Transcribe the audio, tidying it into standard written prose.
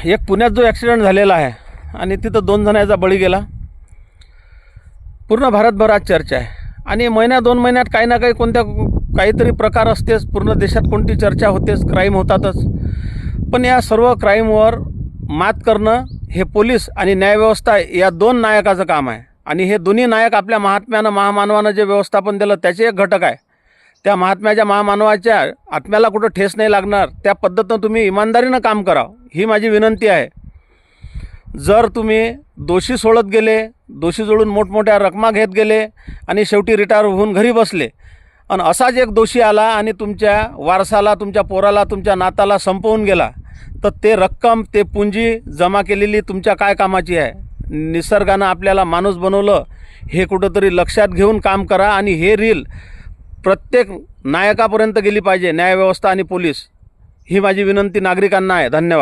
एक पुण्यात जो ॲक्सिडेंट झालेला आहे आणि तिथं 2 जणांचा बळी गेला, पूर्ण भारतभरात चर्चा आहे. आणि महिन्या 2 महिन्यात काही ना काही काहीतरी प्रकार असतेच, पूर्ण देशात कोणती चर्चा होतेच, क्राईम होतातच. पण या सर्व क्राईमवर मात करणं हे पोलीस आणि न्यायव्यवस्था या 2 नायकाचं काम आहे. आणि हे दोन्ही नायक आपल्या महामानवानं जे व्यवस्थापन दिलं त्याचे एक घटक आहे. त्या महात्म्याच्या महामानवाच्या आत्म्याला कुठं ठेस नाही लागणार त्या पद्धतीनं तुम्ही इमानदारीनं काम करा, ही माझी विनंती आहे. जर तुम्ही दोषी सोडत गेले, दोषी जोडून मोठमोठ्या रकमा घेत गेले आणि शेवटी रिटायर होऊन घरी बसले, आणि असाच एक दोषी आला आणि तुमच्या वारसाला, तुमच्या पोराला, तुमच्या नाताला संपवून गेला, तर ते रक्कम, ते पुंजी जमा केलेली तुमच्या काय कामाची आहे? निसर्गानं आपल्याला माणूस बनवलं हे कुठंतरी लक्षात घेऊन काम करा. आणि हे रील प्रत्येक नायकापर्यंत गेली पाहिजे, न्यायव्यवस्था आणि पोलीस, ही माझी विनंती नागरिकांना आहे. धन्यवाद.